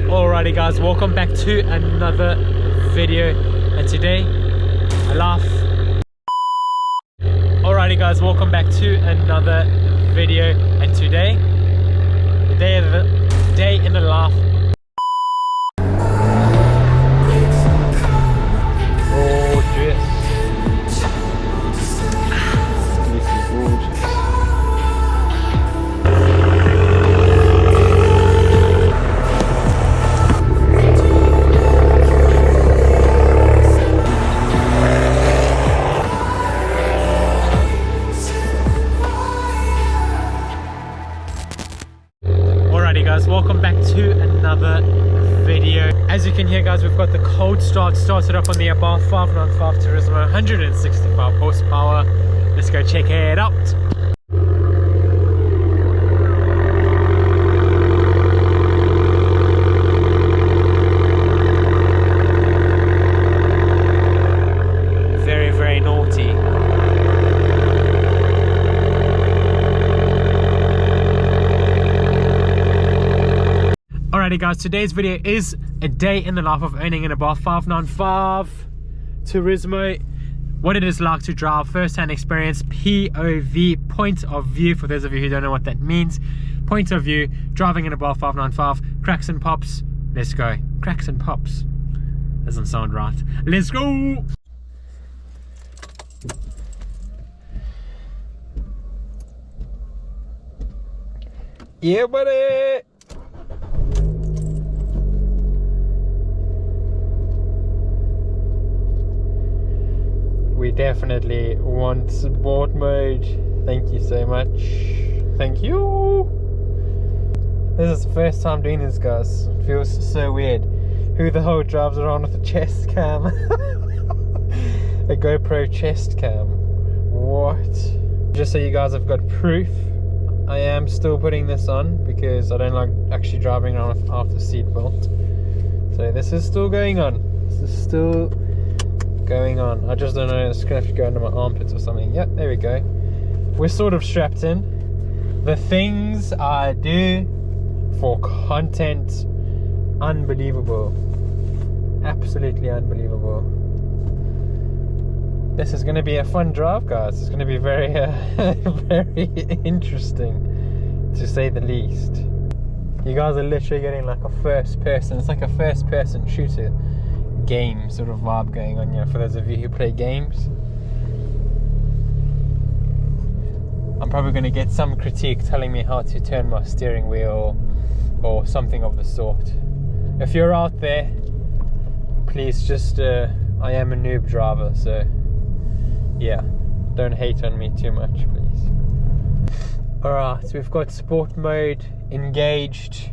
Alrighty guys, welcome back to another video, and today I laugh. Alrighty guys, welcome back to another video, and today the day in the laugh. Gorgeous. This is gorgeous. Alrighty guys, welcome back to another video. As you can hear guys, we've got the cold start started up on the Abarth 595 TURISMO, 165 horsepower. Let's go check it out. Very, very naughty. Alrighty guys, today's video is a day in the life of owning an Abarth 595 TURISMO. What it is like to drive, first-hand experience, POV, point of view, for those of you who don't know what that means. Point of view, driving an Abarth 595, cracks and pops. Let's go. Cracks and pops. Doesn't sound right. Let's go! Yeah, buddy! We definitely want sport mode. Thank you so much. Thank you. This is the first time doing this, guys. It feels so weird. Who the hell drives around with a chest cam? A GoPro chest cam. What? Just so you guys have got proof, I am still putting this on because I don't like actually driving around without the seatbelt. So this is still going on. This is still going on. I just don't know, it's gonna have to go under my armpits or something. Yep, there we go. We're sort of strapped in. The things I do for content, unbelievable. Absolutely unbelievable. This is gonna be a fun drive, guys. It's gonna be very very interesting, to say the least. You guys are literally getting like a first person, it's like a first person shooter game sort of vibe going on, you know, for those of you who play games. I'm probably going to get some critique telling me how to turn my steering wheel or something of the sort. If you're out there, please just I am a noob driver, so yeah, don't hate on me too much, please. Alright, so we've got sport mode engaged.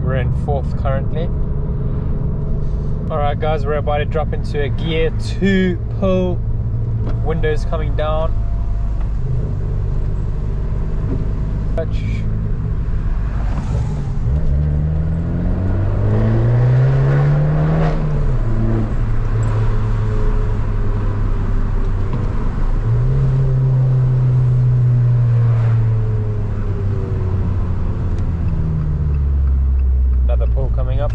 We're in fourth currently. Alright guys, we're about to drop into a gear 2 pull. Windows coming down. Touch. Another pull coming up.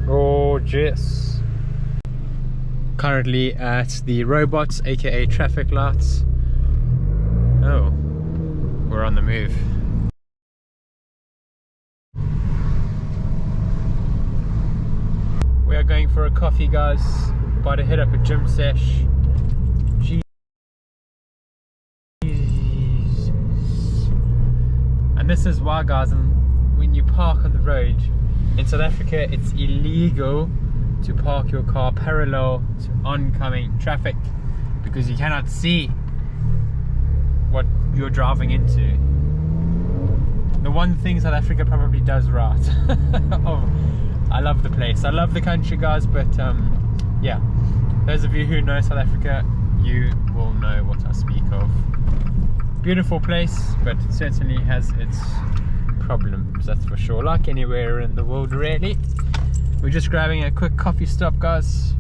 Gorgeous. Currently at the robots, aka traffic lights. Oh, we're on the move. We are going for a coffee, guys. About to hit up a gym sesh. Jesus. And this is why, guys, when you park on the road in South Africa, it's illegal to park your car parallel to oncoming traffic because you cannot see what you're driving into. The one thing South Africa probably does right. Oh, I love the place. I love the country, guys, but yeah, those of you who know South Africa, you will know what I speak of. Beautiful place, but it certainly has its problems, that's for sure, like anywhere in the world really. We're just grabbing a quick coffee stop, guys,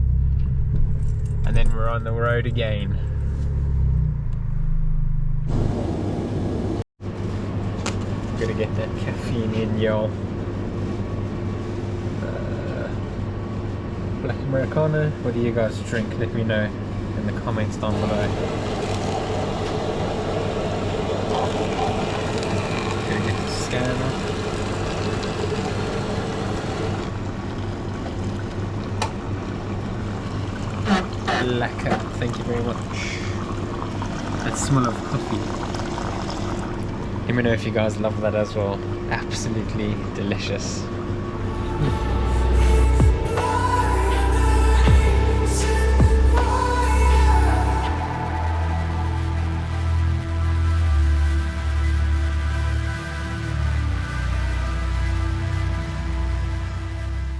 and then we're on the road again. Gotta get that caffeine in, y'all. Black Americano, what do you guys drink? Let me know in the comments down below. Gonna get the scanner. Lekker, thank you very much. That smell of coffee. Let me know if you guys love that as well. Absolutely delicious.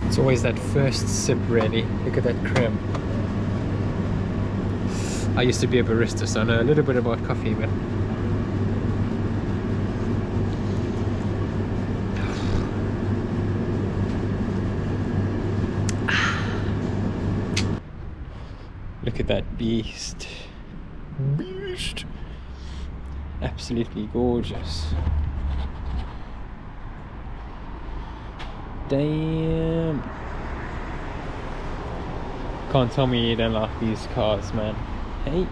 It's always that first sip really. Look at that creme. I used to be a barista, so I know a little bit about coffee, but look at that beast. Beast. Absolutely gorgeous. Damn. Can't tell me you don't like these cars, man. Hey.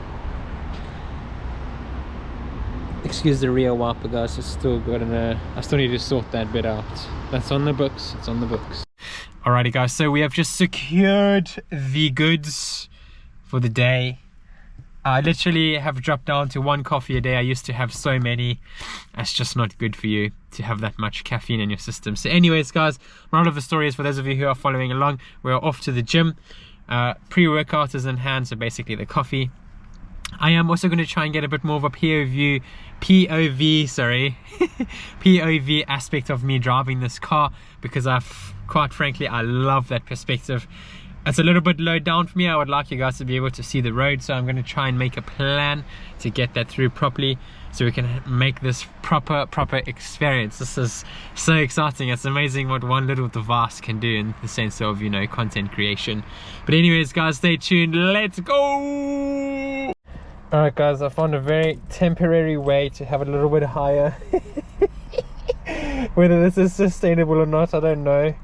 Excuse the rear wiper, guys. It's still got I still need to sort that bit out. That's on the books. It's on the books. Alrighty, guys. So we have just secured the goods for the day. I literally have dropped down to 1 coffee a day. I used to have so many. That's just not good for you to have that much caffeine in your system. So anyways, guys, moral of the story is, for those of you who are following along, we're off to the gym. Pre-workout is in hand, so basically the coffee. I am also going to try and get a bit more of a POV aspect of me driving this car, because quite frankly, I love that perspective. It's a little bit low down for me. I would like you guys to be able to see the road, so I'm going to try and make a plan to get that through properly, so we can make this proper experience. This is so exciting. It's amazing what one little device can do in the sense of, you know, content creation. But anyways, guys, stay tuned. Let's go. Alright, guys, I found a very temporary way to have it a little bit higher. Whether this is sustainable or not, I don't know.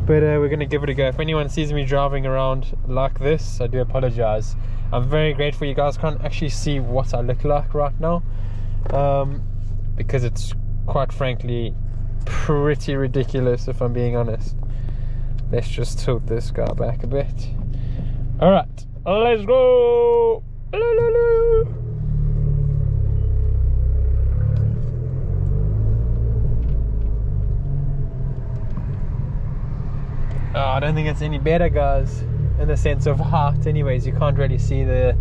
But we're going to give it a go. If anyone sees me driving around like this, I do apologize. I'm very grateful you guys can't actually see what I look like right now, because it's quite frankly pretty ridiculous, if I'm being honest. Let's just tilt this guy back a bit. Alright, let's go! Oh, I don't think it's any better, guys, in the sense of height. Anyways, you can't really see the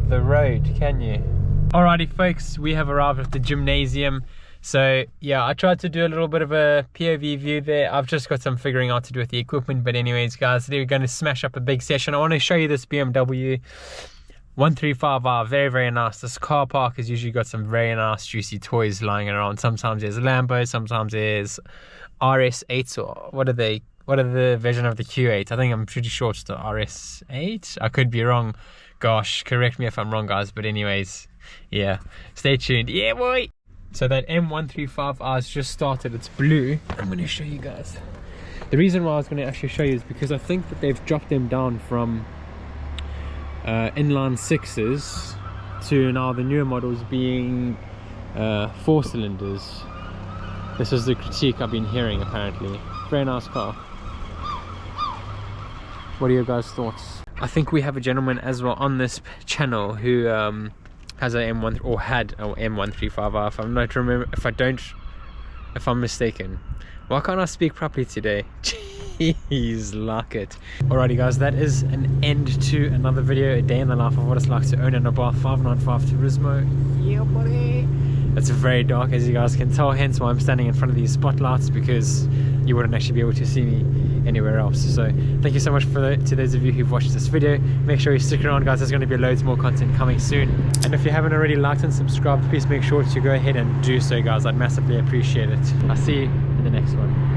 road, can you? Alrighty, folks, we have arrived at the gymnasium. So yeah, I tried to do a little bit of a POV view there. I've just got some figuring out to do with the equipment, but anyways, guys, today we're going to smash up a big session. I want to show you this BMW 135R. Very nice. This car park has usually got some very nice juicy toys lying around. Sometimes there's Lambo, sometimes there's RS8, or what are the version of the Q8? I'm pretty sure it's the RS8. I could be wrong. Gosh, correct me if I'm wrong, guys. But anyways, yeah, stay tuned. Yeah, boy. So that M135R has just started. It's blue. I'm going to show you guys. The reason why I was going to actually show you is because I think that they've dropped them down from inline 6s to now the newer models being 4 cylinders. This is the critique I've been hearing, apparently. Very nice car. What are your guys' thoughts? I think we have a gentleman as well on this channel who has a M1 or had a M135R. If I'm mistaken. Why can't I speak properly today? He's like it. Alrighty guys, that is an end to another video, a day in the life of what it's like to own an Abarth 595 Turismo. Yeah buddy. It's very dark, as you guys can tell, hence why I'm standing in front of these spotlights, because you wouldn't actually be able to see me anywhere else. So thank you so much to those of you who've watched this video. Make sure you stick around guys, there's going to be loads more content coming soon. And if you haven't already liked and subscribed, please make sure to go ahead and do so guys, I'd massively appreciate it. I'll see you in the next one.